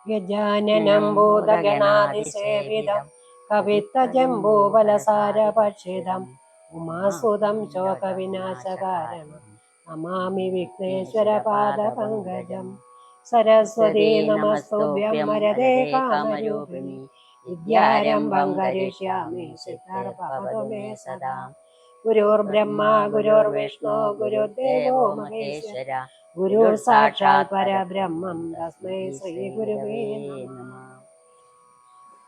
ഗജാനനം ഭൂതഗണാതിസേവിതം കവിത്തജംബൂഫലസാരഭക്ഷിതം ഉമാസുതം ശോകവിനാശകാരണം നമാമി വിഘ്നേശ്വരപാദപങ്കജം. സരസ്വതീ നമസ്തുഭ്യം വരദേ കാമരൂപിണി വിദ്യാരംഭം കരിഷ്യാമി സിദ്ധാർത്ഥഭവതു may സദാ. ഗുരുർബ്രഹ്മ ഗുരുർവിഷ്ണു ഗുരുദേവോ മഹേശ്വര ഗുരുർ സാക്ഷാത് പരബ്രഹ്മം തസ്മൈ ശ്രീ ഗുരുവേ നമഃ.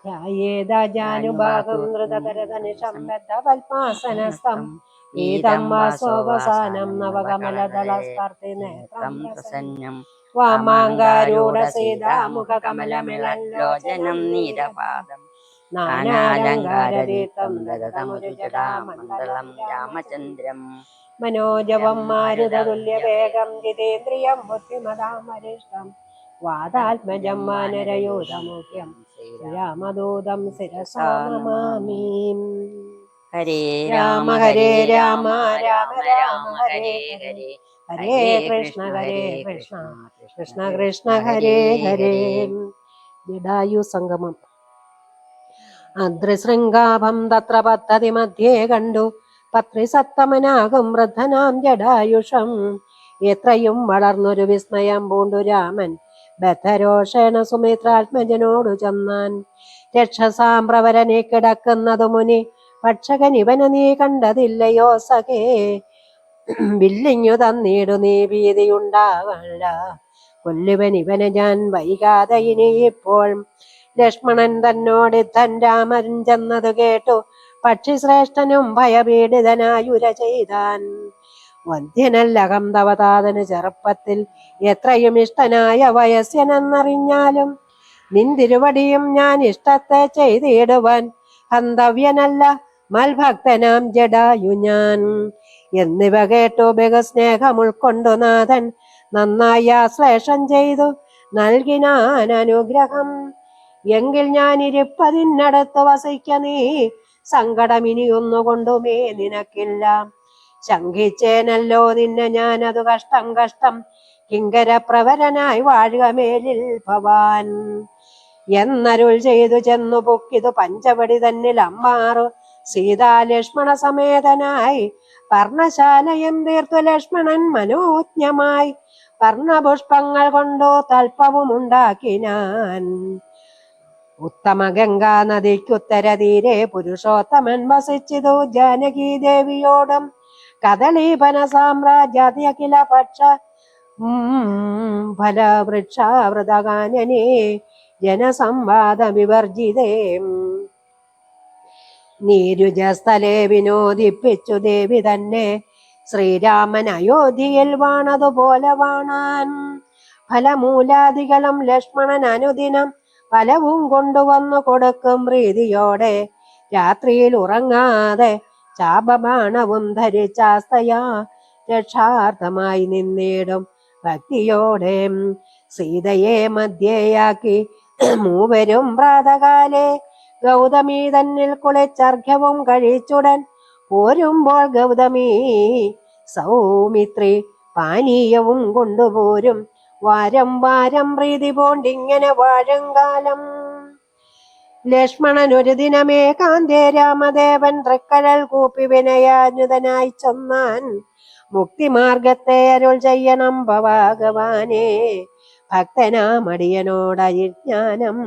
ധ്യായേതാജാനുഭാഗം ധൃതകരതനിശം ബദ്ധപത്മാസനസ്ഥം ഏതം വാസോപസാനം നവകമലദളസ്പർദ്ധിനേത്രം പ്രസന്നം വാമാങ്കാരൂഢസീതാമുഖകമലമിളല്ലോചനം നീരപാദം നാനാലങ്കാരതീർത്ഥം ദദതമുരുജടാമണ്ഡലം രാമചന്ദ്രം മനോജവം മാരുതതുല്യവേഗം ജിതേന്ദ്രിയം ബുദ്ധിമതാമരിഷ്ടം വാതാത്മജം വാനരയൂഥമുഖ്യം രാമദൂതം ശിരസാ നമാമി. ഹരേ രാമ ഹരേ രാമ രാമ രാമ ഹരേ ഹരേ ഹരേ കൃഷ്ണ കൃഷ്ണ കൃഷ്ണ ഹരേ ഹരേ. ജടായു സംഗമം. അദ്രിശൃംഗാഭം തത്ര പദ്ധതി മധ്യേ കണ്ടു പത്രിസത്തമനാകും വൃദ്ധനാം ജടായുഷം. എത്രയും വളർന്നൊരു വിസ്മയം പൂണ്ടു രാമൻ ബദ്ധരോഷേണ സുമിത്രാത്മജനോടു ചെന്നാൻ. രക്ഷസാമ്പ്രവരനെ കിടക്കുന്നതു മുനി പക്ഷകൻ ഇവനെ നീ കണ്ടതില്ലയോ സഖേ. വില്ലിഞ്ഞു തന്നിടു നീ ഭീതിയുണ്ടാകണ്ട കൊല്ലുവൻ ഇവനെ ഞാൻ വൈകാതെ ഇനിയിപ്പോൾ. ലക്ഷ്മണൻ തന്നോടിത്തൻ രാമൻ ചെന്നതു കേട്ടു പക്ഷിശ്രേഷ്ഠനും ഭയപീഡിതനായുര ചെയ്താൻ. വന്ധ്യനല്ലകം തവതാതന് ചെറുപ്പത്തിൽ എത്രയും ഇഷ്ടനായ വയസ്യനെന്നറിഞ്ഞാലും നിന്തിരുവടിയും ഞാൻ ഇഷ്ടത്തെ ചെയ്തിടുവാൻ ഹന്തവ്യനല്ല മൽഭക്തനാം ജടായു ഞാൻ. എന്നിവ കേട്ടു ബഹുസ്നേഹം ഉൾക്കൊണ്ടു നാഥൻ നന്നായി ആശ്ലേഷം ചെയ്തു നൽകിനാൻ അനുഗ്രഹം. എങ്കിൽ ഞാൻ ഇരിപ്പതിനടുത്ത് വസിക്ക നീ സങ്കടമിനിയൊന്നുകൊണ്ടുമേ നിനക്കില്ല. ശങ്കിച്ചേനല്ലോ നിന്നെ ഞാനതു കഷ്ടം കഷ്ടം കിങ്കര പ്രവരനായി വാഴുക മേലിൽ ഭവാൻ എന്നരുൾ ചെയ്തു ചെന്നു പൊക്കിതു പഞ്ചവടി തന്നിൽ അമ്മാറു സീതാലക്ഷ്മണ സമേതനായി പർണശാലയം തീർത്തു ലക്ഷ്മണൻ മനോജ്ഞമായി പർണപുഷ്പങ്ങൾ കൊണ്ടു തൽപ്പവും ഉണ്ടാക്കിനാൻ. ഉത്തമ ഗംഗാ നദിക്കുത്തര തീരെ പുരുഷോത്തമൻ വസിച്ചിതു ജാനകി ദേവിയോടും കദളീപന സാമ്രാജ്യാതി അഖില പക്ഷ ഫലവൃക്ഷാവൃതകാനനേ ജനസംവാദ വിവർജിതേ. നീരുജസ്ഥലേ വിനോദിപ്പിച്ചു ദേവി തന്നെ ശ്രീരാമൻ അയോധ്യയിൽ വാണതുപോലെ വാണാൻ. ഫലമൂലാദികളും ലക്ഷ്മണൻ അനുദിനം ഫലവും കൊണ്ടുവന്നു കൊടുക്കും പ്രീതിയോടെ. രാത്രിയിൽ ഉറങ്ങാതെ ചാപബാണവും ധരിച്ചാസ്തയാ രക്ഷാർത്ഥമായി നിന്നിടും ഭക്തിയോടെ. സീതയെ മധ്യയാക്കി മൂവരും പ്രാതകാലേ ഗൗതമി തന്നിൽ കുളിച്ചർഘ്യവും കഴിച്ചുടൻ പോരുമ്പോൾ ഗൗതമി സൗമിത്രി പാനീയവും കൊണ്ടുപോരും. വാരം വാരം പ്രീതി പോണ്ടിങ്ങനെ വാഴും കാലം. ലക്ഷ്മണൻ ഒരു ദിനമേ കാന്തേ രാമദേവൻ തൃക്കഴൽ കൂപ്പി വിനയാനുതനായി ചൊന്നാൻ. മുക്തിമാർഗത്തെ അരുൾ ചെയ്യണം ഭഗവാനേ ഭക്തനാമടിയനോടജിജ്ഞാനം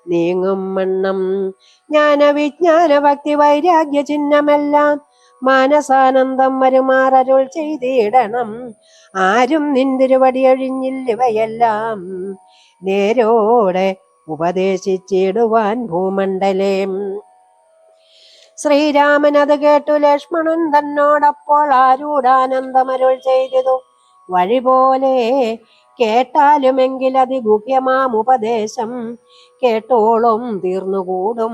നീങ്ങും വണ്ണം. ജ്ഞാനവിജ്ഞാന ഭക്തി വൈരാഗ്യ ചിഹ്നമെല്ലാം മാനസാനന്ദം വരുമാറരുൾ ചെയ്തിടണം. ആരും നിന്തിരുവടി ഒഴിഞ്ഞില്ലിവയെല്ലാം നേരോടെ ഉപദേശിച്ചിടുവാൻ ഭൂമണ്ഡലേ. ശ്രീരാമൻ അത് കേട്ടു ലക്ഷ്മണൻ തന്നോടപ്പോൾ ആരൂഢാനന്ദമരുൾ ചെയ്തിതു വഴി പോലെ. കേട്ടാലുമെങ്കിൽ അതിഗുഹ്യമാം ഉപദേശം കേട്ടോളും തീർന്നുകൂടും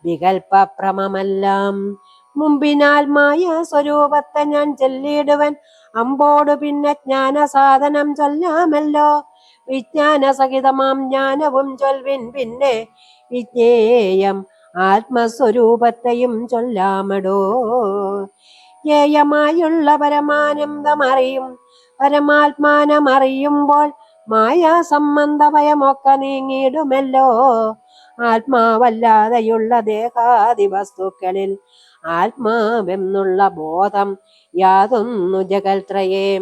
വികൽപ്പഭ്രമമെല്ലാം. മുമ്പിനാൽ മായ സ്വരൂപത്തെ ഞാൻ ചൊല്ലിടുവൻ അമ്പോടു പിന്നെ ജ്ഞാന സാധനം ചൊല്ലാമല്ലോ. വിജ്ഞാന സഹിതമാം ജ്ഞാനവും ചൊൽവിൻ പിന്നെ വിജ്ഞേയം ആത്മസ്വരൂപത്തെയും ചൊല്ലാമടോ. ജ്ഞേയമായുള്ള പരമാനന്ദമറിയും പരമാത്മാനമറിയുമ്പോൾ മായാ സംബന്ധ ഭയമൊക്കെ നീങ്ങിയിടുമല്ലോ. ആത്മാവല്ലാതെയുള്ള ദേഹാദി വസ്തുക്കളിൽ ആത്മാവെന്നുള്ള ബോധം യാതൊന്നു ജഗൽത്രയേ.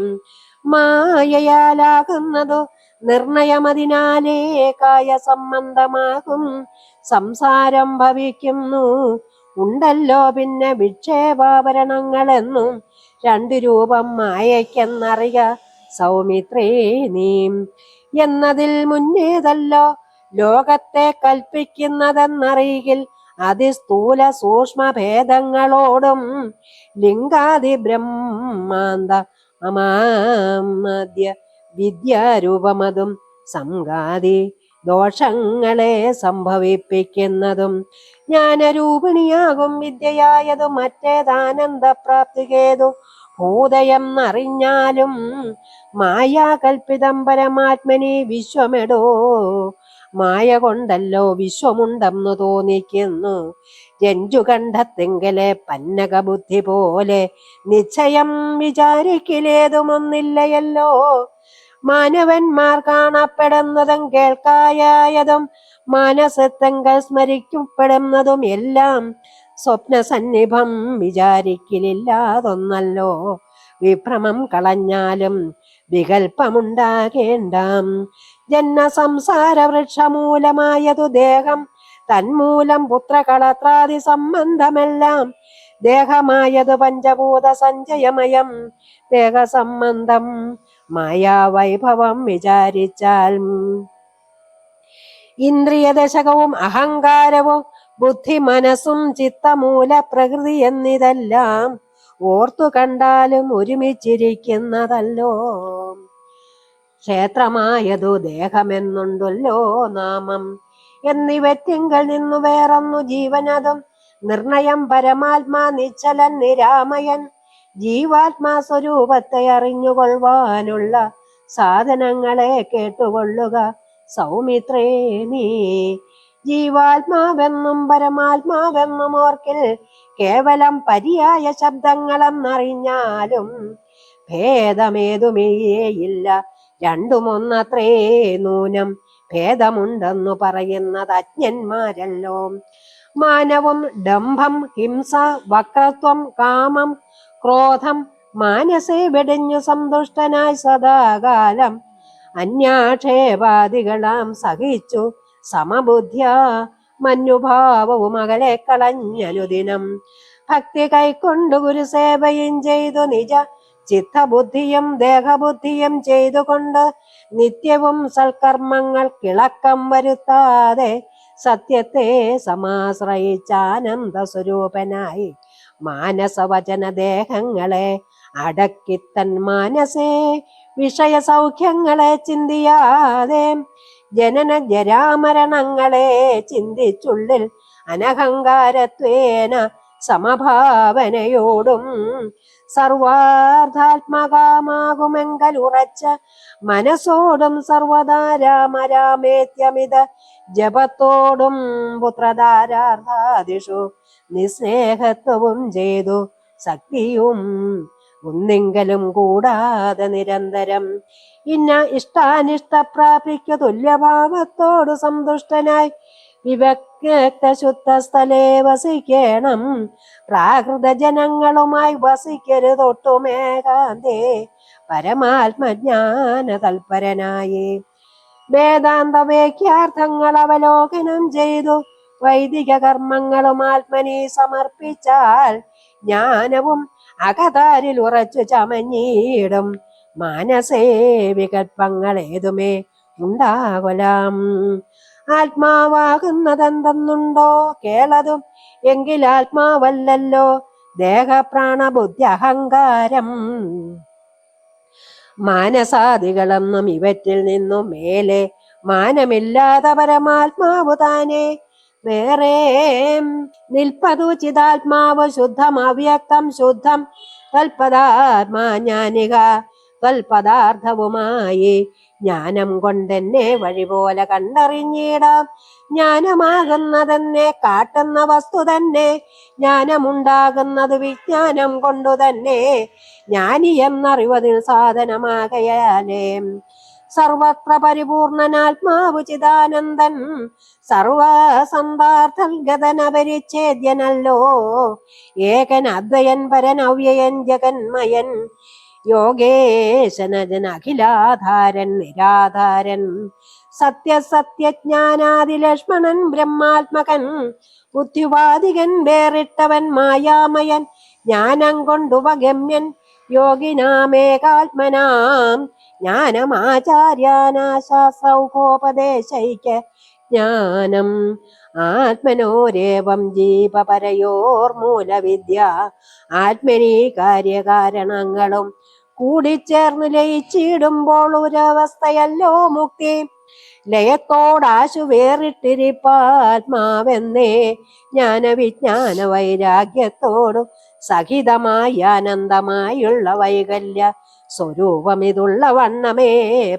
മായയാലാകുന്നതു നിർണയമതിനാലേ കായ സംബന്ധമാകും സംസാരം ഭവിക്കുന്നു. ഉണ്ടല്ലോ പിന്നെ വിക്ഷേപാഭരണങ്ങളെന്നും രണ്ടു രൂപം മായയ്ക്കെന്നറിയ സൗമിത്രേ നീ. എന്നതിൽ മുന്നേതല്ലോ ലോകത്തെ കൽപ്പിക്കുന്നതെന്നറിയിൽ അതിസ്ഥൂല സൂക്ഷ്മ ഭേദങ്ങളോടും ലിംഗാദി ബ്രഹ്മാന്ത മമാദ്യ വിദ്യാരൂപമതും സംഘാതി ദോഷങ്ങളെ സംഭവിപ്പിക്കുന്നതും ജ്ഞാനരൂപിണിയാകും വിദ്യയായതു മറ്റേതാനന്ദപ്രാപ്തികേതു ഭൂതയം എന്നറിഞ്ഞാലും മായാകൽപ്പിതം പരമാത്മനി വിശ്വമെടോ. മായ കൊണ്ടല്ലോ വിശ്വമുണ്ടെന്നു തോന്നിക്കുന്നു. രഞ്ജുകണ്ഠത്തെങ്കലെ പന്നക ബുദ്ധി പോലെ നിശ്ചയം വിചാരിക്കിലേതുമൊന്നില്ലയല്ലോ. മാനവന്മാർ കാണപ്പെടുന്നതും കേൾക്കായതും മാനസത്തെങ്കൽ സ്മരിക്കപ്പെടുന്നതും എല്ലാം സ്വപ്നസന്നിഭം വിചാരിക്കലില്ലാതൊന്നല്ലോ. വിഭ്രമം കളഞ്ഞാലും വികൽപ്പമുണ്ടാകേണ്ട. ജന്മ സംസാര വൃക്ഷമൂലമായതു ദേഹം, തന്മൂലം പുത്രകളത്രാദി സംബന്ധമെല്ലാം. ദേഹമായതു പഞ്ചഭൂത സഞ്ചയമയം, ദേഹസംബന്ധം മായാവൈഭവം വിചാരിച്ചാൽ. ഇന്ദ്രിയദശകവും അഹങ്കാരവും ബുദ്ധി മനസ്സും ചിത്തമൂല പ്രകൃതി എന്നിതെല്ലാം ഓർത്തു കണ്ടാലും ഒരുമിച്ചിരിക്കുന്നതല്ലോ. ക്ഷേത്രമായതു ദേഹമെന്നുണ്ടല്ലോ നാമം, എന്നിവറ്റിങ്കൽ നിന്നു വേറൊന്നു ജീവനതും നിർണയം പരമാത്മാ നിശ്ചലൻ നിരാമയൻ. ജീവാത്മാ സ്വരൂപത്തെ അറിഞ്ഞുകൊള്ളുവാനുള്ള സാധനങ്ങളെ കേട്ടുകൊള്ളുക സൗമിത്രേ നീ. ജീവാത്മാവെന്നും പരമാത്മാവെന്നും ഓർക്കിൽ കേവലം പര്യായ ശബ്ദങ്ങളെന്നറിഞ്ഞാലും ഭേദമേതുമേയില്ല, രണ്ടുമൊന്നത്രേ നൂനം. ഭേദമുണ്ടെന്നു പറയുന്നത് അജ്ഞന്മാരല്ലോ. മാനവും ഡംഭം ഹിംസ വക്രത്വം കാമം ക്രോധം മാനസേ വെടിഞ്ഞു സന്തുഷ്ടനായി സദാകാലം അന്യാക്ഷേപാദികളാം സഹിച്ചു സമബുദ്ധ്യ മഞ്ഞുഭാവവും അകലെ കളഞ്ഞനുദിനം. ഭക്തി കൈക്കൊണ്ടു ഗുരുസേവയും ചെയ്തു നിജ ചിത്തബുദ്ധിയും ദേഹബുദ്ധിയും ചെയ്തുകൊണ്ട് നിത്യവും സൽക്കർമ്മങ്ങൾ കിളക്കം വരുത്താതെ സത്യത്തെ സമാശ്രയിച്ചാനന്ദ സ്വരൂപനായി മാനസവചന ദേഹങ്ങളെ അടക്കിത്തൻ മാനസേ വിഷയ സൗഖ്യങ്ങളെ ചിന്തിയാതെ ജനന ജരാമരണങ്ങളെ ചിന്തിച്ചുള്ളിൽ അനഹങ്കാരത്വേന സമഭാവനയോടും സർവാർത്ഥാത്മകമാകുമെങ്കൽ ഉറച്ച മനസ്സോടും സർവദാ രാമരാമേത്യമിത ജപത്തോടും പുത്രധാരാർത്ഥാദിഷു നിസ്നേഹത്വവും ചെയ്തു ശക്തിയും ഒന്നെങ്കിലും കൂടാതെ നിരന്തരം ഇന്ന ഇഷ്ടാനിഷ്ടപ്രാപിക്കു തുല്യഭാവത്തോടു സന്തുഷ്ടനായി വിവക്ത ശുദ്ധസ്ഥലേ വസിക്കണം. പ്രാകൃത ജനങ്ങളുമായി വസിക്കരുതൊട്ടുമേകാന്തേ പരമാത്മജ്ഞാന തൽപരനായി വേദാന്ത വേഖ്യാർത്ഥങ്ങൾ അവലോകനം ചെയ്തു വൈദിക കർമ്മങ്ങളും ആത്മനി സമർപ്പിച്ചാൽ ജ്ഞാനവും അകതാരിൽ ഉറച്ചു ചമഞ്ഞിടും. മാനസേ വികൽപ്പങ്ങൾ ഏതുമേ ഉണ്ടാകൊലാം. ആത്മാവാകുന്നതെന്തെന്നുണ്ടോ കേളതും, എങ്കിൽ ആത്മാവല്ലല്ലോ ദേഹപ്രാണബുദ്ധി അഹങ്കാരം. മാനസാദികളെന്നും ഇവറ്റിൽ നിന്നും മേലെ മാനമില്ലാതെ പരമാത്മാവു താനേ വേറെ നിൽപ്പതു ചിതാത്മാവ് ശുദ്ധം അവ്യക്തം ശുദ്ധം തൽപദാത്മാ ജ്ഞാനിക തൽപദാർത്ഥവുമായി ജ്ഞാനം കൊണ്ടെന്നെ വഴി പോലെ കണ്ടറിഞ്ഞിടാം. ജ്ഞാനമാകുന്നതെന്നെ കാട്ടുന്ന വസ്തു തന്നെ, ജ്ഞാനമുണ്ടാകുന്നത് വിജ്ഞാനം കൊണ്ടു തന്നെ. ജ്ഞാനി എന്നറിവതിൽ സാധനമാകയാലേ സർവത്ര പരിപൂർണനാത്മാവു ചിദാനന്ദൻ സർവസന്താർത്ഥൽഗതനപരിച്ഛേദ്യനല്ലോ ഏകൻ അദ്വയൻ പരൻ അവ്യയൻ ജഗന്മയൻ യോഗേശനജൻ അഖിലാധാരൻ നിരാധാരൻ സത്യസത്യജ്ഞാനാദിലക്ഷ്മണൻ ബ്രഹ്മാത്മകൻ ബുദ്ധിവാദികൻ വേറിട്ടവൻ മായാമയൻ ജ്ഞാനം കൊണ്ടുപഗമ്യൻ യോഗിനാമേകാത്മനാം ജ്ഞാനമാചാര്യാനാശാസ്ത്രൗഘോപദേശൈക്യ ജ്ഞാനം ആത്മനോരേവം ജീപപരയോർമൂലവിദ്യ ആത്മനീ കാര്യകാരണങ്ങളും കൂടിച്ചേർന്ന് ലയിച്ചിടുമ്പോൾ ഒരവസ്ഥയല്ലോ മുക്തി ലയത്തോടാശു വേറിട്ടിരിപ്പാത്മാവെന്നേ ജ്ഞാനവിജ്ഞാന വൈരാഗ്യത്തോടും സഹിതമായി ആനന്ദമായുള്ള വൈകല്യ സ്വരൂപമിതുള്ള വണ്ണമേ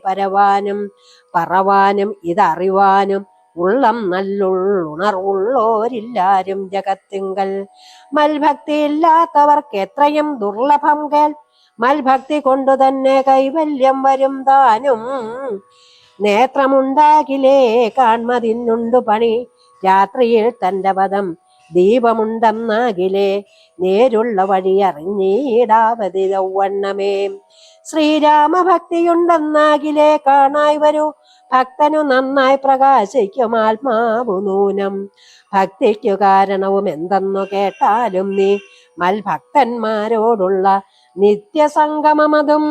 പരവാനും പറവാനും ഇതറിവാനും ഉള്ളം നല്ലുണർവുള്ളോരില്ലാരും ജഗത്തിങ്കൽ മൽഭക്തി ഇല്ലാത്തവർക്ക് എത്രയും ദുർലഭം കേൾ മൽഭക്തി കൊണ്ടു തന്നെ കൈവല്യം വരും താനും നേത്രമുണ്ടാകിലേ കാൺമതിന്നുണ്ടു പണി രാത്രിയിൽ തന്റെ പദം ദീപമുണ്ടെന്നാകിലേ നേരുള്ള വഴി അറിഞ്ഞീടാവതി യൗവണ്ണമേ ശ്രീരാമഭക്തിയുണ്ടെന്നാകിലേ കാണായി വരൂ ഭക്തനു നന്നായി പ്രകാശിക്കും ആത്മാവു നൂനം ഭക്തിക്കു കാരണവും എന്തെന്നു കേട്ടാലും നീ മൽഭക്തന്മാരോടുള്ള നിത്യസംഗമമതും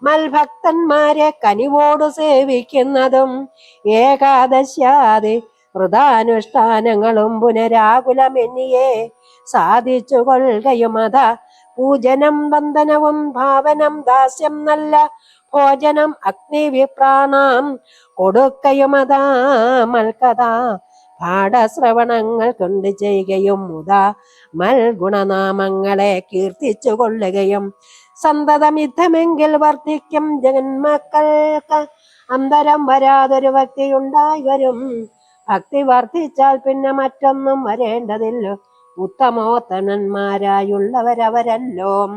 മൽഭക്തന്മാരെ കനിവോടു സേവിക്കുന്നതും ഏകാദശ്യാദി വൃതാനുഷ്ഠാനങ്ങളും പുനരാകുലമെന്നിയെ സാധിച്ചു കൊള്ളുകയും അത പൂജനം വന്ദനവും ഭാവനം ദാസ്യം നല്ല ഭോജനം അഗ്നിവിപ്രാണാം കൊടുക്കയുമതാ മൽക്കഥ പാഠശ്രവണങ്ങൾ കൊണ്ട് ചെയ്യുകയും മുതാ മൽഗുണനാമങ്ങളെ കീർത്തിച്ചു കൊള്ളുകയും സന്തതമിദ്ധമെങ്കിൽ വർദ്ധിക്കും ജന്മക്കൾക്ക് അന്തരം വരാതൊരു ഭക്തിയുണ്ടായി വരും ഭക്തി വർദ്ധിച്ചാൽ പിന്നെ മറ്റൊന്നും വരേണ്ടതില്ല ഉത്തമോത്തമന്മാരായുള്ളവരവരല്ലോ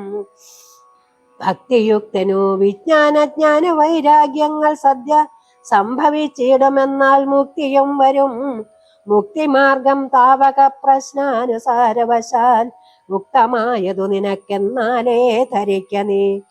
ഭക്തിയുക്തനു വിജ്ഞാനജ്ഞാന വൈരാഗ്യങ്ങൾ സദ്യ സംഭവിച്ചിടുമെന്നാൽ മുക്തിയും വരും മുക്തിമാർഗം താവക പ്രശ്നാനുസാരവശാൽ മുക്തമായതു നിനക്കെന്നാലേ ധരിക്ക നീ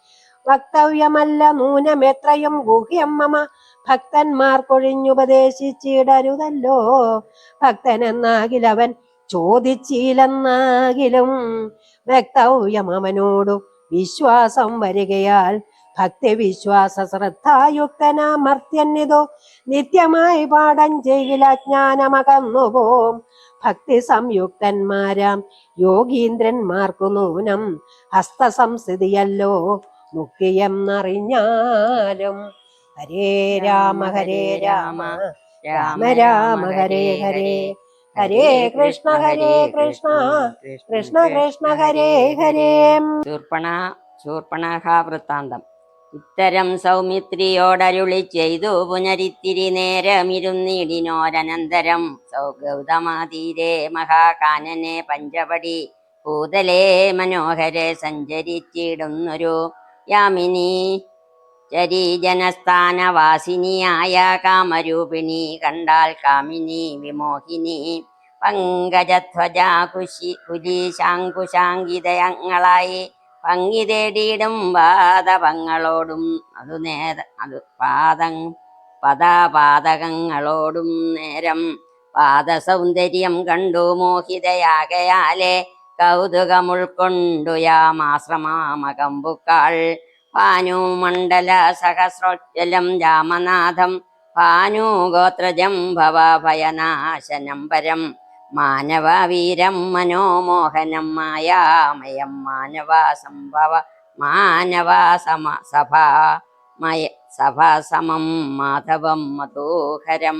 വക്തവ്യമല്ല നൂനമെത്രയും ഗുഹ്യം മമ ഭക്തന്മാർക്കൊഴിഞ്ഞുപദേശിച്ചിടരുതല്ലോ ഭക്തനെന്നാകിലവൻ ചോദിച്ചില്ലെന്നാകിലും വ്യക്തവ്യം അവനോടു വിശ്വാസം വരികയാൽ ഭക്തി വിശ്വാസ ശ്രദ്ധായുക്തനാമർത്യന്നിതോ നിത്യമായി പാഠം ചെയ്യില്ല ജ്ഞാനമകന്നുപോം ഭക്തി സംയുക്തന്മാരാം യോഗീന്ദ്രന്മാർക്കു നൂനം ഹസ്തസംസ്ഥിതിയല്ലോ മുക്തിയെന്നറിഞ്ഞാലും ഹരേ രാമ രാമ രാമ ഹരേ ഹരേ ഹരേ കൃഷ്ണ കൃഷ്ണ കൃഷ്ണ ഹരേ ഹരേ. ശൂർപ്പണഖാവൃത്താന്തം. ഇത്തരം സൗമിത്രിയോടരുളി ചെയ്തു പുനരിത്തിരി നേരമിരുന്നിടിനോരനന്തരം ഗൗതമാതീരെ മഹാകാനനെ പഞ്ചവടി ഭൂതലേ മനോഹരെ സഞ്ചരിച്ചിടുന്നൊരു യാമിനി ചരീജനസ്ഥാനവാസിനിയായ കാമരൂപിണി കണ്ടാൽ കാമിനി വിമോഹിനി പങ്കജധ്വജ കുലീശാങ്കുശാങ്കിതയങ്ങളായി ഭംഗി തേടിയിടും പാദപങ്ങളോടും പദപാതകങ്ങളോടും നേരം പാദസൗന്ദര്യം കണ്ടു മോഹിതയാകയാലെ കൗതുകമുൾക്കൊണ്ടു യാമാശ്രമാമകമ്പുക്കാൾ ഭാനുമണ്ഡല സഹസ്രോജ്വലം രാമനാഥം ഭാനുഗോത്രജം ഭവഭയനാശനം പരം മാനവവീരം മനോമോഹനം മായാമയം സഭാസമം മാധവം മധോഹരം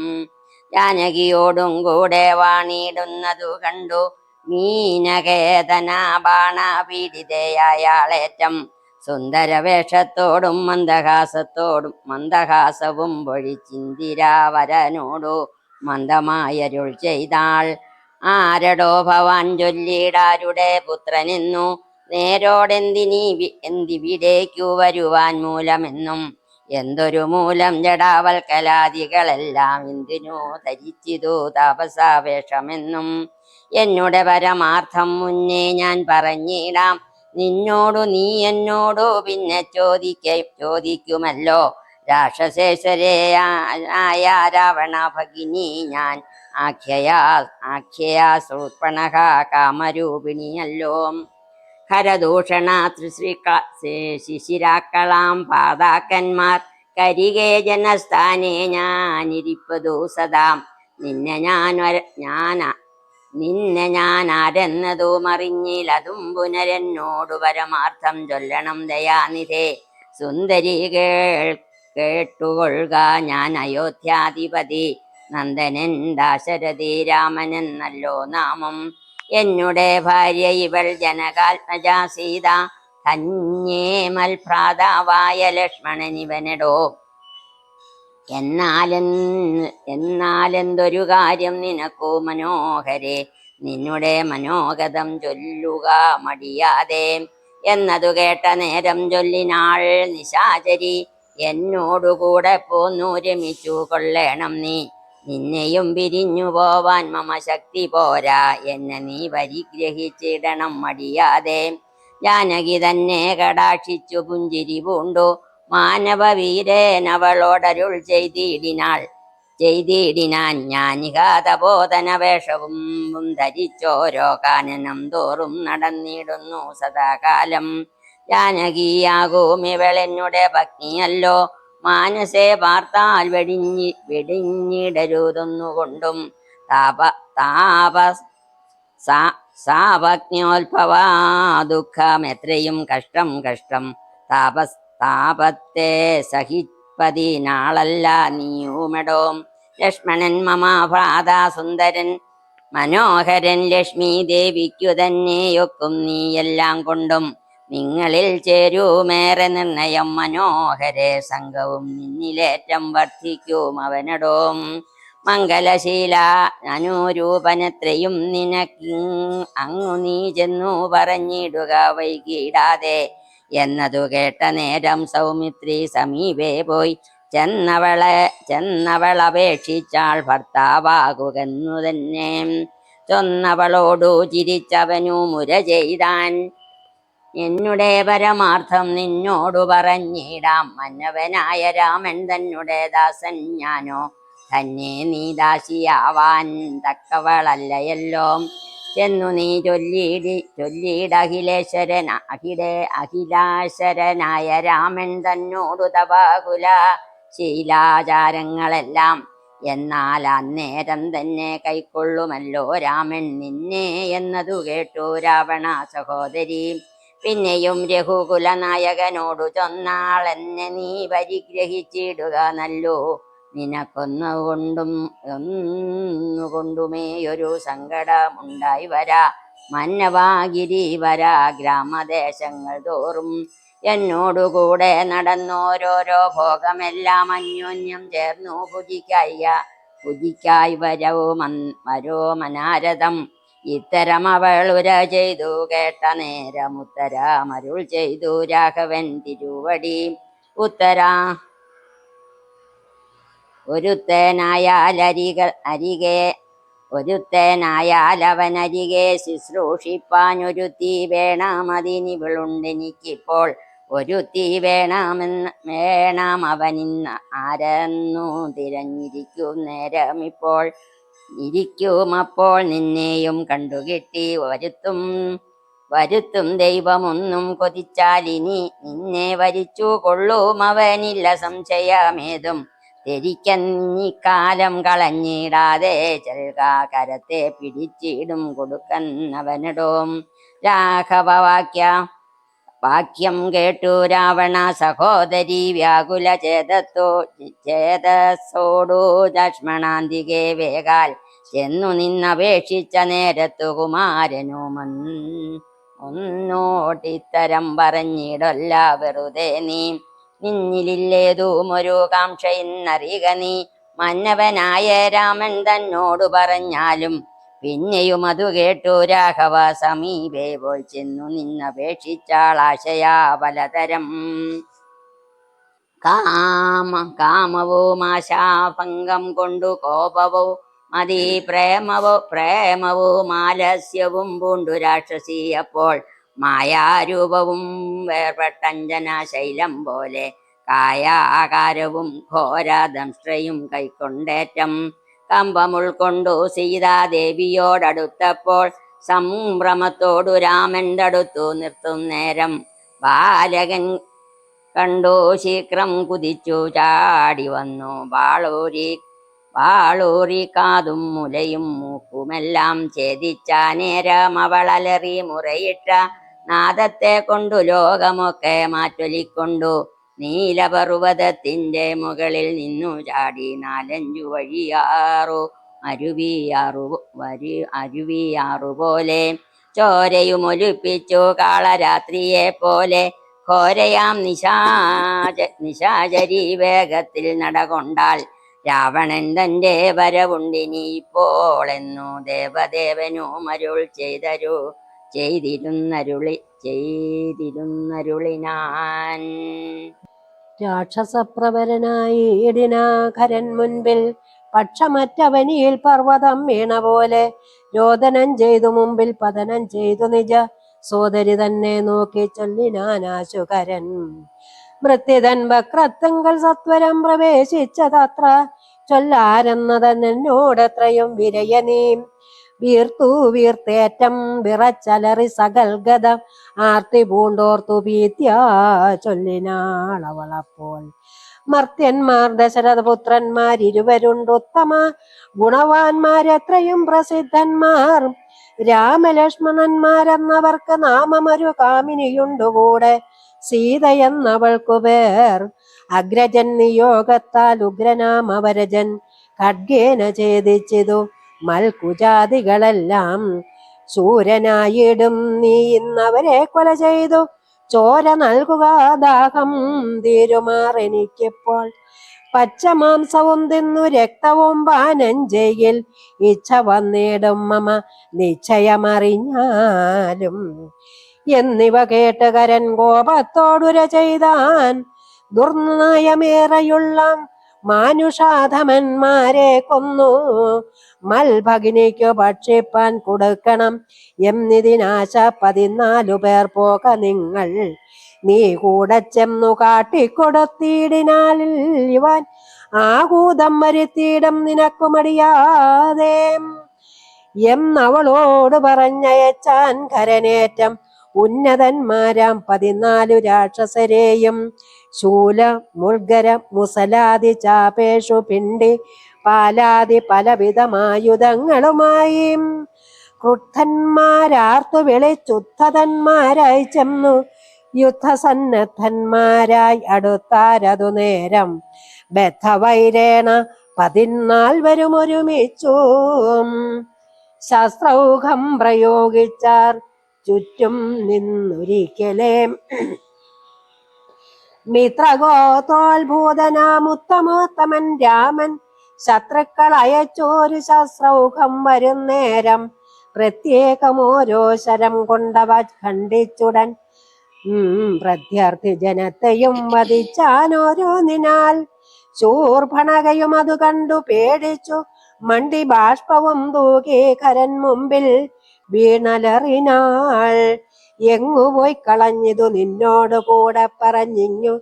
ജാനകിയോടും കൂടെ വാണിടുന്നതു കണ്ടു മീനകേതന ബാണപീഡിതയാളേറ്റം സുന്ദരവേഷത്തോടും മന്ദഹാസവും പൊഴിച്ചിന്ദിരാവരനോടു മന്ദമായരുൾ ചെയ്താൾ ആരടോ ഭവാൻ ചൊല്ലിടാരുടെ പുത്രനെന്നു നേരോടെന്തിവിടേക്കു വരുവാൻ മൂലമെന്നും എന്തൊരു മൂലം ജടാവൽക്കലാദികളെല്ലാം എന്തിനു ധരിച്ചിതു താപസാവേഷമെന്നും എന്നുടെ പരമാർത്ഥം മുന്നേ ഞാൻ പറഞ്ഞിടാം നീ എന്നോടു പിന്നെ ചോദിക്കുമല്ലോ രാക്ഷസേശ്വരയായ രാവണ ഭഗിനി ഞാൻ ആഖ്യയാ ശൂർപ്പണഖ കാമരൂപിണിയല്ലോ ഹരദൂഷണ ശിശിരാക്കളാം പാതാക്കന്മാർ കരികേ ജനസ്ഥാനെ ഞാനിരിപ്പതു സദാം നിന്നെ ഞാൻ ആരെന്നതും അറിഞ്ഞില്ലതും പുനരെന്നോടു പരമാർത്ഥം ചൊല്ലണം ദയാനിധേ സുന്ദരി കേട്ടുകൊള്ളുക ഞാൻ അയോധ്യാധിപതി നന്ദനൻ ദാശരഥി രാമനെന്നല്ലോ നാമം എന്നുടെ ഭാര്യ ഇവൾ ജനകാത്മജ സീത ധന്യേ മൽഭ്രാതാവായ ലക്ഷ്മണനിവനെടോ എന്നാലെന്തൊരു കാര്യം നിനക്കു മനോഹരെ നിന്നുടെ മനോഗതം ചൊല്ലുക മടിയാതെ എന്നതു കേട്ട നേരം ചൊല്ലിനാൾ നിശാചരി എന്നോടുകൂടെ പോന്നു രമിച്ചു കൊള്ളേണം നിന്നെയും പിരിഞ്ഞു പോവാൻ മമ ശക്തി പോരാ എന്നെ നീ പരിഗ്രഹിച്ചിടണം മടിയാതെ ജാനകി തന്നെ കടാക്ഷിച്ചു പുഞ്ചിരി പൂണ്ടു മാനവവീരനവളോടരുൾ ചെയ്തിടിനാൻ ജ്ഞാനികാതബോധന വേഷവും ധരിച്ചോരോ കാനനം തോറും നടന്നിടുന്നു സദാകാലം ജാനകിയാകും ഇവളെന്നുടെ പത്നിയല്ലോ മാനസേ പാർത്താൽ വെടിഞ്ഞിടരുതൊന്നുകൊണ്ടും സാപജ്ഞോത്ഭവാ ദുഃഖം എത്രയും കഷ്ടം താപത്തെ സഹിപ്പതിനാളല്ല നീയുമെടോ ലക്ഷ്മണൻ മമ ഭ്രാതാ സുന്ദരൻ മനോഹരൻ ലക്ഷ്മി ദേവിക്കു തന്നെയൊക്കും നീയെല്ലാം കൊണ്ടും നിങ്ങളിൽ ചേരുമേറെ നിർണയം മനോഹരെ സംഘവും നിന്നിലേറ്റം വർദ്ധിക്കും അവനടോ മംഗലശീല അനുരൂപനത്രയും നിനക്ക് അങ്ങു നീ ചെന്നു പറഞ്ഞിടുക വൈകിടാതെ എന്നതു കേട്ട നേരം സൗമിത്രി സമീപേ പോയി ചെന്നവളപേക്ഷിച്ചാൾ ഭർത്താവാകുകെന്നു തന്നെ ചൊന്നവളോടു ചിരിച്ചവനു മുര ചെയ്താൻ എന്നുടെ പരമാർത്ഥം നിന്നോടു പറഞ്ഞിടാം മന്നവനായ രാമൻ തന്നെ ദാസൻ ഞാനോ തന്നെ നീ ദാസിയാവാൻ തക്കവളല്ലയല്ലോ ചെന്നു നീ അഖിലാശരനായ രാമൻ തന്നോടു തപാകുല ശീലാചാരങ്ങളെല്ലാം എന്നാൽ അന്നേരം തന്നെ കൈക്കൊള്ളുമല്ലോ രാമൻ നിന്നെ എന്നതു കേട്ടു രാവണ സഹോദരി പിന്നെയും രഘുകുല നായകനോടു ചൊന്നാൾ എന്നെ നീ പരിഗ്രഹിച്ചിടുക നല്ലോ ഒന്നുകൊണ്ടുമേയൊരു സങ്കടമുണ്ടായി വരാ മന്നവാഗിരി വരാ ഗ്രാമദേശങ്ങൾ തോറും എന്നോടുകൂടെ നടന്നോരോരോ ഭോഗമെല്ലാം അന്യോന്യം ചേർന്നു പുജിക്കായി വരോ മനാരഥം ഇത്തരം അവൾ ഉര ചെയ്തു കേട്ട നേരം ഉത്തരമരുൾ ചെയ്തു രാഘവൻ തിരുവടി ഒരുത്തനായാലവനരികെ ശുശ്രൂഷിപ്പാൻ ഒരുത്തി വേണമതിനിവിളുണ്ടെനിക്കിപ്പോൾ ഒരുത്തി വേണം അവനിന്ന് ആരെന്നു തിരഞ്ഞിരിക്കും നേരമിപ്പോൾ ഇരിക്കുമപ്പോൾ നിന്നെയും കണ്ടുകിട്ടി വരുത്തും ദൈവമൊന്നും കൊതിച്ചാലിനി നിന്നെ വരിച്ചു കൊള്ളും അവനില്ല സംശയമേതും ധരിക്കന്നിക്കാലം കളഞ്ഞിടാതെ ചെൽക കരത്തെ പിടിച്ചിടും കൊടുക്കുന്നവനിടോം രാഘവ വാക്യം കേട്ടു രാവണ സഹോദരി വ്യാകുല ചേതസോടു ലക്ഷ്മണാന്തികെ വേഗാൽ ചെന്നു നിന്നപേക്ഷിച്ച നേരത്തു കുമാരനും ഒന്നോട്ടിത്തരം പറഞ്ഞിടല്ല വെറുതെ നിന്നിലേതും ഒരു കാംക്ഷയെന്നറിയുക നീ മന്നവനായ രാമൻ തന്നോടു പറഞ്ഞാലും പിന്നെയും അതു കേട്ടു രാഘവ സമീപേ പോയി ചെന്നു നിന്നപേക്ഷിച്ചാൾ ആശയാ പലതരം കാമവും ആശാഭംഗം കൊണ്ടു കോപവും പ്രേമവും ആലസ്യവും പൂണ്ടു രാക്ഷസി അപ്പോൾ മായാരൂപവും വേർപെട്ടഞ്ജന ശൈലം പോലെ കായാകാരവും ഘോരദംഷ്ട്രയും കൈക്കൊണ്ടേറ്റം കമ്പമുൾക്കൊണ്ടു സീതാദേവിയോടടുത്തപ്പോൾ സംഭ്രമത്തോടു രാമൻ തടുത്തു നിർത്തും നേരം ബാലകൻ കണ്ടു ശീഘ്രം കുതിച്ചു ചാടി വന്നു വാളൂരി കാതും മുലയും മൂക്കുമെല്ലാം ഛേദിച്ച നേരം അവളലറി മുറയിട്ട നാദത്തെ കൊണ്ടു ലോകമൊക്കെ മാറ്റൊലിക്കൊണ്ടു നീലപർവ്വതത്തിന്റെ മുകളിൽ നിന്നു ചാടി 4-5 അരുവിയാറു പോലെ ചോരയുമൊലിപ്പിച്ചു കാളരാത്രിയെ പോലെ ഘോരയാം നിശാചരി വേഗത്തിൽ നടകൊണ്ടാൽ രാവണൻ തന്റെ വരവുണ്ടിനി ഇപ്പോൾ എന്നു ദേവദേവനും അരുൾ ചെയ്തിരുന്നരുളിനാൻ. രാക്ഷസപ്രവരനായി ഇടിനാഖരൻ മുൻപിൽ പക്ഷമറ്റവനിയിൽ പർവ്വതം വീണ പോലെ രോദനം ചെയ്തു മുമ്പിൽ പതനം ചെയ്തു നിജ സോദരി തന്നെ നോക്കി ചൊല്ലിനാനാശുകരൻ. മൃത്യുതൻ വക്രത്തങ്കൽ സത്വരം പ്രവേശിച്ചതത്ര ചൊല്ലാരെന്നതെന്നോടത്രയും വിരയനീം വീർത്തേറ്റം വിറച്ചലറി സകൽഗത ആർത്തി പൂണ്ടോർത്തു ഭീത്യാ ചൊല്ലിനാളവളപ്പോൾ. മർത്യന്മാർ ദശരഥപുത്രന്മാരിരുവരുണ്ട് ഉത്തമ ഗുണവാന്മാരെത്രയും പ്രസിദ്ധന്മാർ രാമലക്ഷ്മണന്മാരെന്നവർക്ക് നാമമൊരു കാമിനിയുണ്ടുകൂടെ സീതയെന്നവൾക്കു പേർ. അഗ്രജൻ നിയോഗത്താൽ ഉഗ്രനാമവരജൻ ഖഡ്ഗേന ഛേദിച്ചിതു മൽക്കുജാതികളെല്ലാം. ശൂരനായിടും നീ ഇന്നവരെ കൊല ചെയ്തു ചോര നൽകുക ദാഹം തീരുമാറെനിക്കിപ്പോൾ. പച്ചമാംസവും തിന്നു രക്തവും പാനം ചെയ്യിൽ ഇച്ഛ വന്നിടും മമ നിശ്ചയമറിഞ്ഞാലും. എന്നിവ കേട്ട് കരൻ കോപത്തോടുര ചെയ്താൻ ദുർനയമേറെയുള്ള മാനുഷാധമന്മാരെ കൊന്നു മൽഭഗിനിക്കു ഭക്ഷിപ്പാൻ കൊടുക്കണം എന്നിതിനാശ 14 പേർ പോക നിങ്ങൾ. നീ കൂടെ ചെന്നു കാട്ടിക്കൊടുത്തിടിനാൽ ഇവാൻ ആകൂതം വരുത്തിയിടം നിനക്കു മടിയാതെ എന്നവളോട് പറഞ്ഞയച്ചാൻ ഖരനേറ്റം ഉന്നതന്മാരാം 14 രാക്ഷസരെയും. ശൂല മുൾഗര മുസലാദി ചാപേഷു പിണ്ടി പാലാദി പലവിധമായുധങ്ങളുമായി ക്രുദ്ധന്മാരാർത്തു വിളിച്ചുദ്ധതന്മാരായി ചെന്നു യുദ്ധസന്നദ്ധന്മാരായി അടുത്താരതു നേരം ബദ്ധവൈരേണ 14 ഒരുമിച്ചു ശസ്ത്രൗഘം പ്രയോഗിച്ചാർ ചുറ്റും നിന്നൊരിക്കലേ. മിത്രഗോത്രോത്ഭൂതനാമുത്തമോത്തമൻ രാമൻ ശത്രുക്കൾ അയച്ചോരു ശസ്ത്രൗഘം വരുന്നേരം പ്രത്യേകമോരോ ശരം കൊണ്ടവ ഖണ്ഡിച്ചുടൻ പ്രത്യർത്ഥി ജനത്തെയും വധിച്ചാനോരോന്നിനാൽ. ശൂർഭണകയും അതു കണ്ടു പേടിച്ചു മണ്ടി ബാഷ്പവും തൂകി ഖരൻ മുമ്പിൽ വീണലറിനാൾ. എങ്ങു പോയി കളഞ്ഞിതു നിന്നോട് കൂടെ പറഞ്ഞിങ്ങു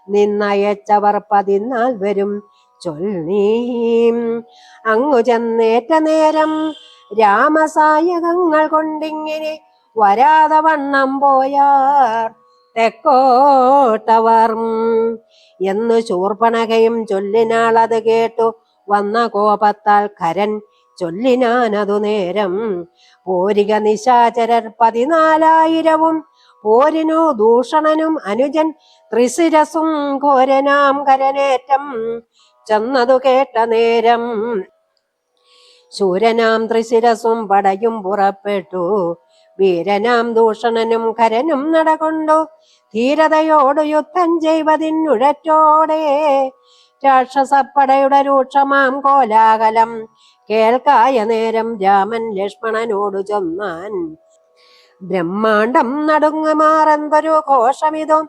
നിന്നയച്ചവർ 14 ചൊൽനീം. അങ്ങു ചെന്നേറ്റ നേരം രാമസായകങ്ങൾ കൊണ്ടിങ്ങനെ വരാതെ വണ്ണം പോയാർ തെക്കോട്ടവർ എന്നു ശൂർപ്പണകയും ചൊല്ലിനാളത് കേട്ടു വന്ന കോപത്താൽ ഖരൻ ചൊല്ലിനാനതു നേരം. പോരിക നിശാചരർ 14,000 പോരിനു ദൂഷണനും അനുജൻ ത്രിശിരസും ഘോരനാം ഖരനേറ്റം ചെന്നതു കേട്ട നേരം ശൂരനാം ത്രിശിരസും പടയും പുറപ്പെട്ടു. വീരനാം ദൂഷണനും ഖരനും നടകൊണ്ടു ധീരതയോടു യുദ്ധം ചെയ്വതിനുഴറ്റോടെ. രാക്ഷസപ്പടയുടെ രൂക്ഷമാം കോലാഹലം കേൾക്കായ നേരം രാമൻ ലക്ഷ്മണനോടു ചൊന്നാൻ. ബ്രഹ്മാണ്ടം നടുങ്ങുമാറെന്തൊരു ഘോഷമിതും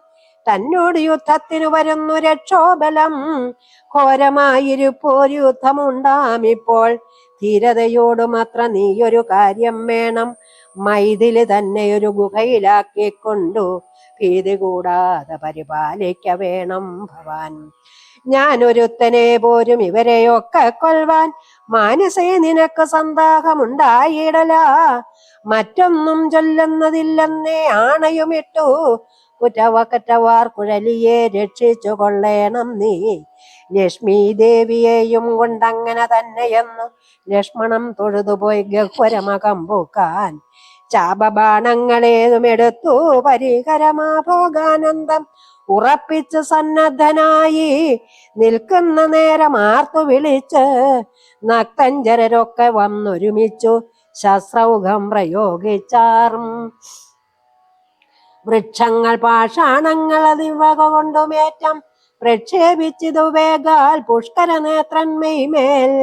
തന്നോട് യുദ്ധത്തിനു വരുന്നു രക്ഷോബലം. ഘോരമായിരിപ്പോരു യുദ്ധമുണ്ടാമിപ്പോൾ. ധീരതയോട് മാത്ര നീയൊരു കാര്യം വേണം. മൈഥിലി തന്നെ ഒരു ഗുഹയിലാക്കിക്കൊണ്ടു ഭീതി കൂടാതെ പരിപാലിക്ക വേണം ഭവാൻ. ഞാനൊരുത്തനെ പോരും ഇവരെയൊക്കെ കൊൽവാൻ. മാനസേ നിനക്ക് സന്ദേഹമുണ്ടായിടല. മറ്റൊന്നും ചൊല്ലുന്നതില്ലെന്നേ ആണയുമിട്ടു. കുറ്റവക്കറ്റവാർ കുഴലിയെ രക്ഷിച്ചു കൊള്ളേണം നീ. ലക്ഷ്മി ദേവിയെയും കൊണ്ടങ്ങനെ തന്നെയെന്ന് ലക്ഷ്മണം തൊഴുതുപോയി ഗഹ്വരമകം പൂക്കാൻ. ചാപബാണങ്ങളേതുമെടുത്തു പരികരമാ ഭോഗാനന്ദം ഉറപ്പിച്ച് സന്നദ്ധനായി നിൽക്കുന്ന നേരം ആർത്തു വിളിച്ച് നക്തഞ്ചരരൊക്കെ വന്നൊരുമിച്ചു ശസ്ത്രൗഘം പ്രയോഗിച്ചാറും. വൃക്ഷങ്ങൾ പാഷാണങ്ങൾ അതിവക കൊണ്ടുമേറ്റം പ്രക്ഷേപിച്ചിതു വേഗാൽ പുഷ്കര നേത്രന്മേൽ.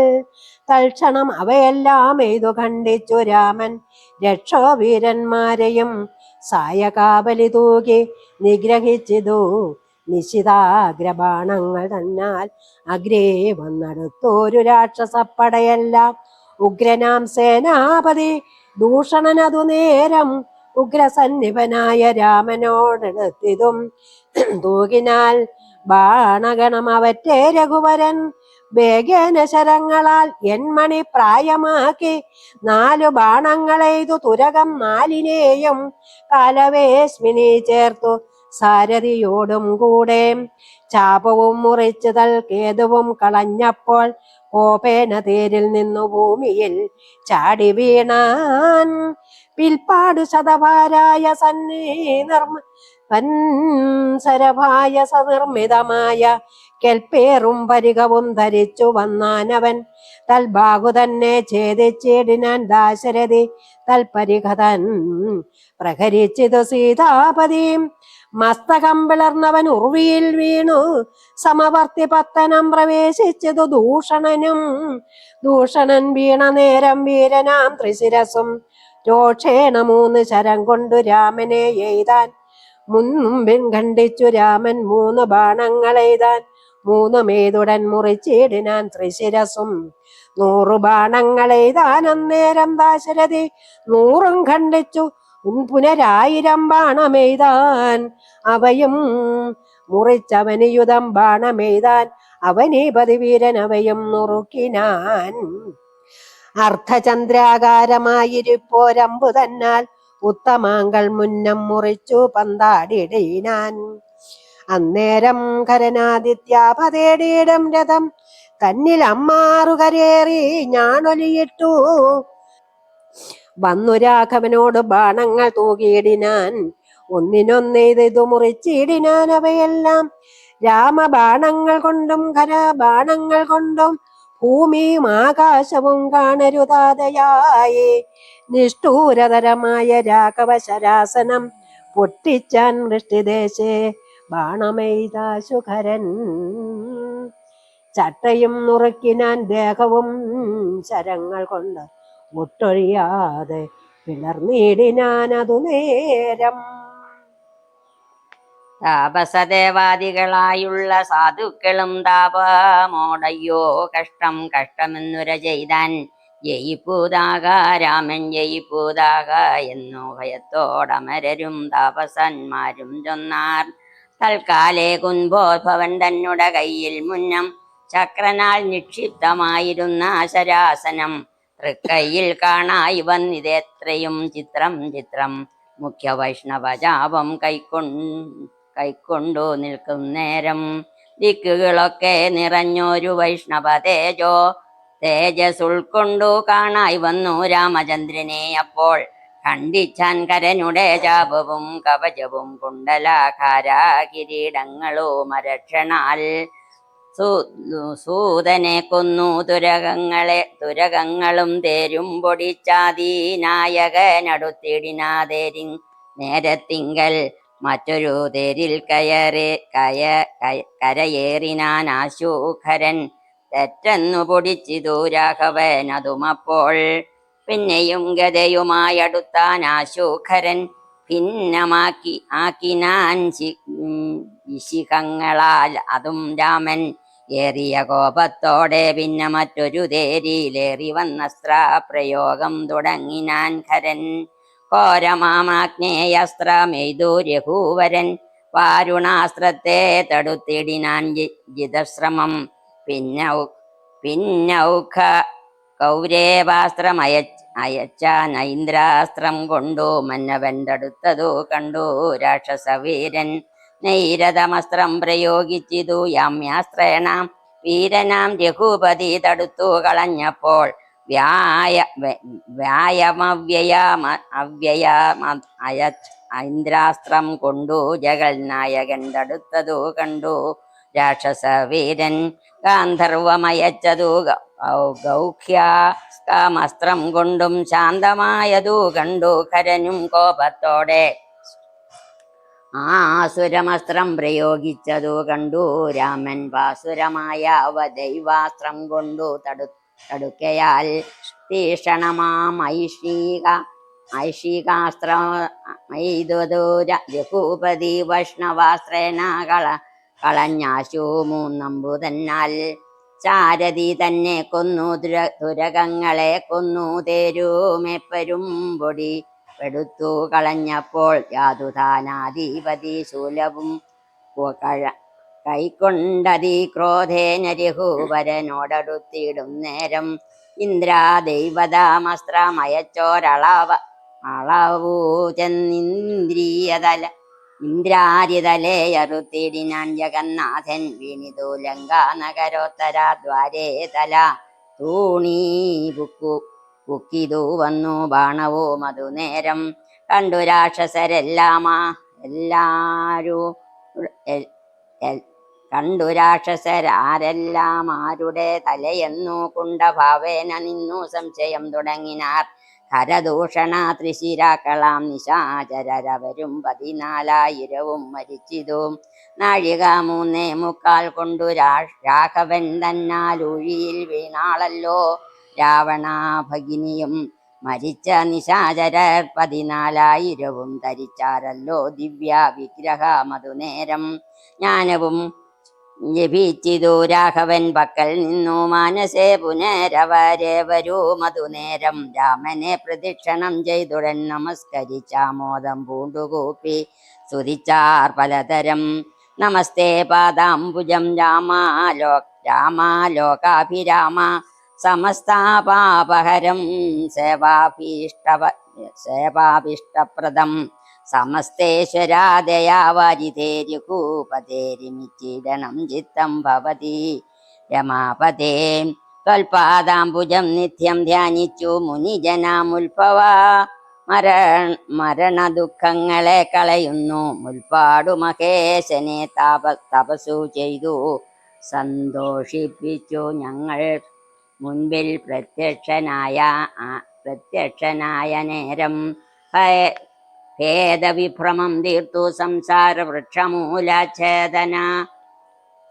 തൽക്ഷണം അവയെല്ലാം എയ്തു ഖണ്ഡിച്ചു രാമൻ രക്ഷോവീരന്മാരെയും സായകാബലി തൂകി നിഗ്രഹിച്ചിതു. നിശിതാഗ്രബാണങ്ങൾ തന്നാൽ അഗ്രേ വന്നടുത്തോരു രാക്ഷസപ്പടയെല്ലാം. ഉഗ്രനാം സേനാപതി ദൂഷണനതു നേരം ഉഗ്രസന്നിപനായ രാമനോടെടുത്തിതും തൂകിനാൽ ബാണഗണം അവറ്റേ രഘുവരൻ വേഗേന ശരങ്ങളാൽ എൻമണി പ്രായമാക്കി 4 ബാണങ്ങളെയ്തു തുരകം 4നെയും കാലവേശ്മിനി ചേർത്തു സാരഥിയോടും കൂടെ. ചാപവും മുറിച്ചു കേതുവും കളഞ്ഞപ്പോൾ കോപേന തേരിൽ നിന്നു ഭൂമിയിൽ ചാടി വീണാൻ. പിൽപ്പാടു ശതഭാരായ സരഭായ സനിർമ്മിതമായ കെൽപ്പേറും പരികവും ധരിച്ചു വന്നാനവൻ. തൽബാഹു തന്നെ ഛേദിച്ചിടിനാൻ ദാശരഥി തൽപരികതൻ പ്രഹരിച്ചിതു സീതാപതിയും. മസ്തകം പിളർന്നവൻ ഉർവിയിൽ വീണു സമവർത്തി പത്തനം പ്രവേശിച്ചതു ദൂഷണനും. ദൂഷണൻ വീണ നേരം വീരനാം ത്രിശിരസും രോക്ഷേണ 3 ശരം കൊണ്ടു രാമനെ എയ്താൻ. മുൻപിൻ ഖണ്ഡിച്ചു രാമൻ 3 ബാണങ്ങളെയ്താൻ. 3 മേതുടൻ മുറിച്ചിടിനാൻ ത്രിശിരസും. 100 ബാണങ്ങളെയ്താൻ അന്നേരം ദാശരഥി 100ഉം ഖണ്ഡിച്ചു പുനരായിരം ബാണമെയ്താൻ. അവയും മുറിച്ചവനിയുധം ബാണമെയ്താൻ. അവനീപതി വീരൻ അവയും നുറുക്കിനാൻ. അർദ്ധചന്ദ്രാകാരമായിരിപ്പോരമ്പു തന്നാൽ ഉത്തമാങ്കൾ മുന്നം മുറിച്ചു പന്താടിടീനാൻ. അന്നേരം ഖരനാദിത്യാപതേടിയിടും രഥം തന്നിൽ അമ്മാറുകരേറി ഞാനൊലിയിട്ടു. വന്നു രാഘവനോട് ബാണങ്ങൾ തൂകിയിടിനാൻ. ഒന്നിനൊന്നെയ്തു മുറിച്ചിടിനാൻ അവയെല്ലാം. രാമബാണങ്ങൾ കൊണ്ടും ഖരബാണങ്ങൾ കൊണ്ടും ഭൂമിയും ആകാശവും കാണരുതാതയായി. നിഷ്ഠൂരതരമായ രാഘവ ശരാസനം പൊട്ടിച്ചാൻ വൃഷ്ടിദേശേ ബാണമെയ്താശുഖരൻ. ചട്ടയും നുറുക്കിനാൻ ദേഹവും ശരങ്ങൾ കൊണ്ട് ഒട്ടൊഴിയാതെ പിളർന്നിടിനാൻ അതു നേരം. താപസദേവാദികളായുള്ള സാധുക്കളും താപമോടയ്യോ കഷ്ടം കഷ്ടമെന്നുര ചെയ്താൻ. ജയിപ്പൂതാക രാമൻ ജയിപ്പൂതാക എന്നു ഭയത്തോടമരരും താപസന്മാരും ചൊന്നാർ. തൽക്കാലേ കുൻഭോദ്ഭവൻ തന്നുടെ കയ്യിൽ മുന്നം ചക്രനാൽ നിക്ഷിപ്തമായിരുന്ന ശരാസനം തൃക്കൈയിൽ കാണായി വന്നിതെത്രയും ചിത്രം ചിത്രം. മുഖ്യ വൈഷ്ണവജാപം കൈക്കൊണ്ടു നിൽക്കും നേരം ദിക്കുകളൊക്കെ നിറഞ്ഞൊരു വൈഷ്ണവ തേജസ് ഉൾക്കൊണ്ടു കാണായി വന്നു രാമചന്ദ്രനെ. അപ്പോൾ ഖണ്ഡിച്ചാൻ കരനുടെ ചാപവും കവചവും കുണ്ടലാകാര കിരീടങ്ങളും അരക്ഷണാൽ. സൂതനെ കൊന്നു തുരകങ്ങളും തേരും പൊടിച്ചാതി നായകനടുത്തിടിനാതേരി നേരത്തിങ്കൽ മറ്റൊരു തേരിൽ കരയേറിനാൻ ആശൂഖരൻ. തെറ്റെന്നു പൊടിച്ചിതു രാഘവൻ അതുമപ്പോൾ. പിന്നെയും ഗതയുമായടുത്താൻ ആശൂഖരൻ. ആക്കിനാൻ ഇശിഖങ്ങളാൽ അതും രാമൻ ഏറിയ കോപത്തോടെ പിന്നെ മറ്റൊരു തേരിയിലേറി വന്നസ്ത്ര പ്രയോഗം തുടങ്ങിനാൻ ഖരൻ ഘോരമാഗ്നേയസ്ത്രമെയ്തു രഘുവരൻ വാരുണാസ്ത്രത്തെ തടുത്തിടിനാൻ ജിതശ്രമം പിന്നൗഖ കൗരേവാസ്ത്രമയ അയച്ച നൈന്ദ്രാസ്ത്രം കൊണ്ടു മന്നവൻ തടുത്തതു കണ്ടു രാക്ഷസവീരൻ നൈരതമസ്ത്രം പ്രയോഗിച്ചിതു യാമ്യാസ്ത്രേണ വീരനാം രഘുപതി തടുത്തു കളഞ്ഞപ്പോൾ ഇന്ദ്രാസ്ത്രം കൊണ്ടു ജഗൽനായകൻ തടുത്തതു കണ്ടു രാക്ഷസവീരൻ ഗാന്ധർവമയച്ചതു ഗൗഹ്യാസ്ത്രമസ്ത്രം കൊണ്ടും ശാന്തമായതു കണ്ടു ഖരനും കോപത്തോടെ ആസുരമസ്ത്രം പ്രയോഗിച്ചതു കണ്ടു രാമൻ വാസുരമായ ദൈവാസ്ത്രം കൊണ്ടു തടുക്കയാൽ തീക്ഷണമാം ഐഷികാസ്ത്രമെയ്തു രഘുപതി വൈഷ്ണവാസ്ത്രേണ കളഞ്ഞാശു മൂന്നമ്പുതന്നാൽ ചാരതി തന്നെ കൊന്നു തുരകങ്ങളെ കൊന്നു തേരുമെപ്പരും പൊടി പെടുത്തു കളഞ്ഞപ്പോൾ യാതുതാനാധിപതി ശൂലവും കൈക്കൊണ്ടതി ക്രോധേന രഘുവരനോടടുത്തിടും നേരം അളവൂ ഇന്ദ്രാരിതലയറുത്തിടിനാൻ ജഗന്നാഥൻ വീണിതു ലങ്കാനഗരോത്തരദ്വാരേ തല തൂണീ പുക്കിതു വന്നു ബാണവും അതു നേരം കണ്ടു രാക്ഷസരാരെല്ലാം ആരുടെ തലയെന്നു കുണ്ടഭാവേന നിന്നു സംശയം തുടങ്ങിനാർ ഖരദൂഷണ ത്രിശിരാക്കളാം നിശാചരവരും 14,000 മരിച്ചിതു നാഴിക 3:45 കൊണ്ടു രാഘവൻ തന്നാലൂഴിയിൽ വീണാളല്ലോ രാവണ ഭഗിനിയും മരിച്ച നിശാചരർ 14,000 ധരിച്ചാരല്ലോ ദിവ്യ വിഗ്രഹമതു നേരം ജ്ഞാനവും ലഭിച്ചിതു രാഘവൻ പക്കൽ നിന്നു മാനസേ പുനരവരേവരൂ മധുനേരം രാമനെ പ്രദക്ഷിണം ചെയ്തുടൻ നമസ്കരിച്ചാമോദം പൂണ്ടുകൂപ്പി സ്തുതിച്ചാർ പലതരം നമസ്തേ പാദാംബുജം രാമാലോകാഭിരാമ സമസ്താപാപഹരം സേവാഭീഷ്ടപ്രദം സമസ്തേശ്വരാദയാവാരിതേരികൂപതേരിമിച്ചിടണം ചിത്തം ഭവതി രമാപതേ ത്വൽപാദാംബുജം നിത്യം ധ്യാനിച്ചു മുനിജനാമുൽഭവ മരണദുഃഖങ്ങളെ കളയുന്നു മുൽപ്പാടു മഹേശനെ തപസ്സു ചെയ്തു സന്തോഷിപ്പിച്ചു ഞങ്ങൾ മുൻപിൽ പ്രത്യക്ഷനായ നേരം ഭേദവിഭ്രമം തീർത്തു സംസാര വൃക്ഷമൂല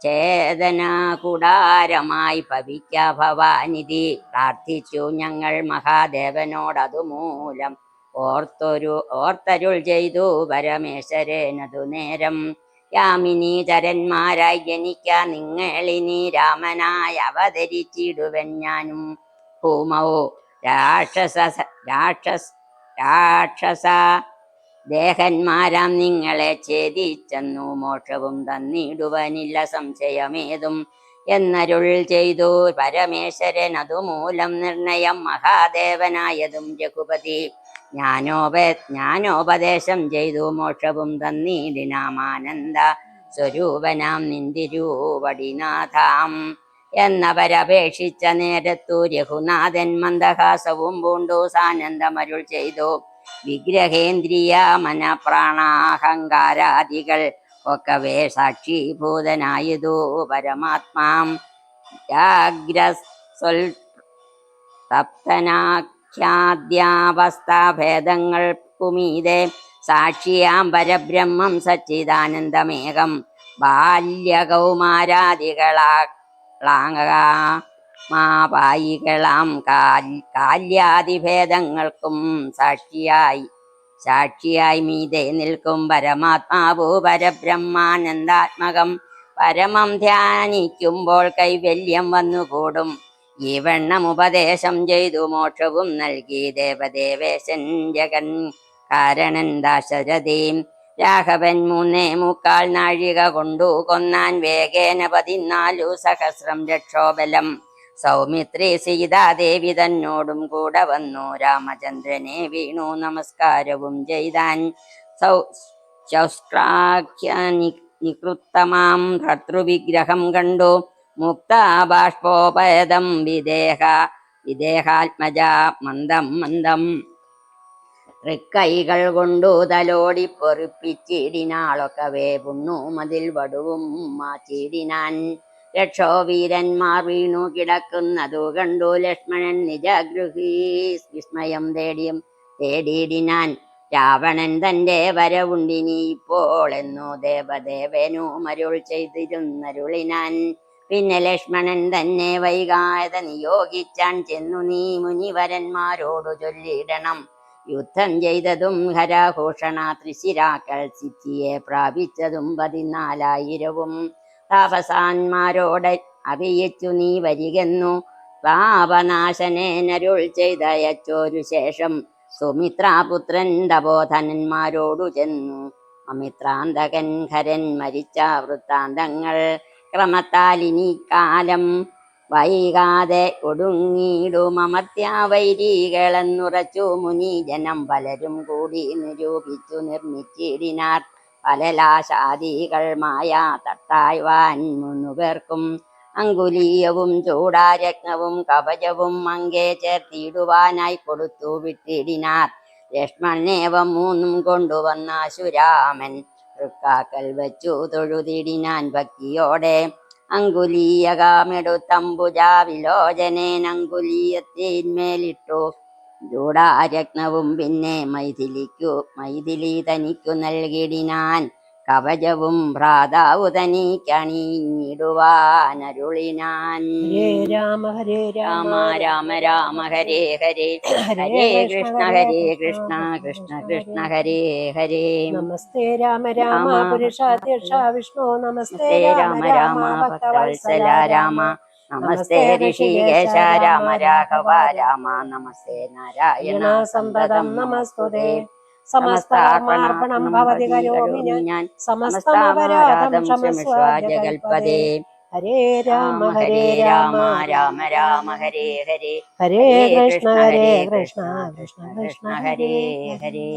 ഛേദന കൂടാരമായി ഭവിക്ക ഭവാനിധി പ്രാർത്ഥിച്ചു ഞങ്ങൾ മഹാദേവനോടതുമൂലം ഓർത്തരുൾ ചെയ്തു പരമേശ്വരനതു നേരം യാമിനി ചരന്മാരായി ജനിക്ക നിങ്ങളിനി രാമനായി അവതരിച്ചിടുവൻ ഞാനും ഭൂമവോ രാക്ഷസ ദേഹന്മാരാം നിങ്ങളെ ഛേദിച്ചെന്നു മോക്ഷവും തന്നിടുവനില്ല സംശയമേതും എന്നരുൾ ചെയ്തു പരമേശ്വരൻ അതുമൂലം നിർണയം മഹാദേവനായതും രഘുപതി ജ്ഞാനോപദേശം ചെയ്തു മോക്ഷവും തന്നിടിനാമാനന്ദ സ്വരൂപനാം നിന്തിരൂവടിനാഥാം എന്നവരപേക്ഷിച്ച നേരത്തു രഘുനാഥൻ മന്ദഹാസവും പൂണ്ടു സാനന്ദമരുൾ ചെയ്തു വിഗ്രഹേന്ദ്രിയ മനപ്രാണാഹങ്കാരാദികൾ ഒക്കവേ സാക്ഷീഭൂതനായതു പരമാത്മാം ജാഗ്രസ്വൽത്തപ്തനാഖ്യാദ്യാവസ്ഥാഭേദങ്ങൾക്കുമീതെ സാക്ഷിയാം പരബ്രഹ്മം സച്ചിദാനന്ദമേകം ബാല്യകൗമാരാദികളാം കാല്യാദിഭേദങ്ങൾക്കും സാക്ഷിയായി മീതെ നിൽക്കും പരമാത്മാവു പരബ്രഹ്മാനന്ദാത്മകം പരമം ധ്യാനിക്കുമ്പോൾ കൈവല്യം വന്നുകൂടും. ഈ വണ്ണം ഉപദേശം ചെയ്തു മോക്ഷവും നൽകി ദേവദേവേശൻ ജഗൻ കാരണൻ ദാശരഥീം. രാഘവൻ 3.75 നാഴിക കൊണ്ടു കൊന്നാൻ വേഗേന 14 സഹസ്രം രക്ഷോബലം. സൗമിത്രി സീതാദേവി തന്നോടും കൂടെ വന്നു രാമചന്ദ്രനെ വീണു നമസ്കാരവും ചെയ്താൻ. ശൗഷ്ട്രാഖ്യ നികൃത്തമാം ഭർതൃവിഗ്രഹം കണ്ടു മുക്താബാഷ്പോപേതം വിദേഹാത്മജ മന്ദം മന്ദം. തൃക്കൈകൾ കൊണ്ടു തലോടി പൊറിപ്പിച്ചിടിനാളൊക്കവേ പുണ്ണു മതിൽ വടുവും മാച്ചിടിനാൻ. രക്ഷോവീരന്മാർ വീണു കിടക്കുന്നതു കണ്ടു ലക്ഷ്മണൻ നിജഗൃഹീ വിസ്മയം തേടിയിടിനാൻ. രാവണൻ തന്റെ വരവുണ്ടിനി ഇപ്പോൾ എന്നു ദേവദേവനു മരുൾ ചെയ്തിരുന്നരുളിനാൻ. പിന്നെ ലക്ഷ്മണൻ തന്നെ വൈകാതെ നിയോഗിച്ചാൻ ചെന്നു നീ മുനിവരന്മാരോടു ചൊല്ലിയിടണം. യുദ്ധം ചെയ്തതും ഹരഘോഷണ ത്രിശിരാക്കൾ സിദ്ധിയെ പ്രാപിച്ചതും 14,000 താപസാന്മാരോട് അറിയിച്ചു നീ വരികെന്നു പാപനാശനേനരുൾ ചെയ്തയച്ചോരു ശേഷം സുമിത്രാപുത്രൻ തപോധനന്മാരോടു ചെന്നു അമിത്രാന്തകൻ ഹരൻ മരിച്ച വൃത്താന്തങ്ങൾ ക്രമത്താലിനി കാലം വൈകാതെ ഒടുങ്ങിടുമമർത്യാവൈരികളെന്നുറച്ചു മുനിജനം പലരും കൂടി നിരൂപിച്ചു നിർമ്മിച്ചിടിനാർ. പലലാശാദികൾ മായ തട്ടായ്വാൻ 3 പേർക്കും അങ്കുലീയവും ചൂടാരത്നവും കവചവും അങ്കേ ചേർത്തിടുവാനായി കൊടുത്തു വിട്ടിടിനാർ. ലക്ഷ്മണേവ 3 കൊണ്ടുവന്ന ശുരാമൻ തൃക്കാക്കൽ വച്ചു തൊഴുതിടിനാൻ ഭക്തിയോടെ. അങ്കുലീയകാമെടുത്തംബുജാവിലോചനേൻ അങ്കുലീയത്തിന്മേലിട്ടു ചൂടാരത്നവും പിന്നെ മൈഥിലി തനിക്കു നൽകിടിനാൻ. കവചവും ഭ്രാതാവു തനിക്കണിഞ്ഞിടുവാനരുളിനാൻ. ഹരേ രാമ ഹരേ രാമ രാമ രാമ ഹരേ ഹരേ ഹരേ കൃഷ്ണ കൃഷ്ണ കൃഷ്ണ ഹരേ ഹരേ. നമസ്തേ രാമ രാമ പുരുഷാധ്യക്ഷ വിഷ്ണു നമസ്തേ രാമ രാമ ഭക്തവത്സല രാമ നമസ്തേ ഋഷികേശ രാമ രാഘവ രാമ നമസ്തേ നാരായണ സന്തതം നമസ്തുതേ. സമസ്താർപ്പണം ഭവതി കരോമി ഞാൻ സമസ്തമപരാധം ക്ഷമസ്വ ജഗൽപദേ. ഹരേ രാമ രാമ രാമ രാമ ഹരേ ഹരേ ഹരേ കൃഷ്ണ കൃഷ്ണ കൃഷ്ണ ഹരേ ഹരേ.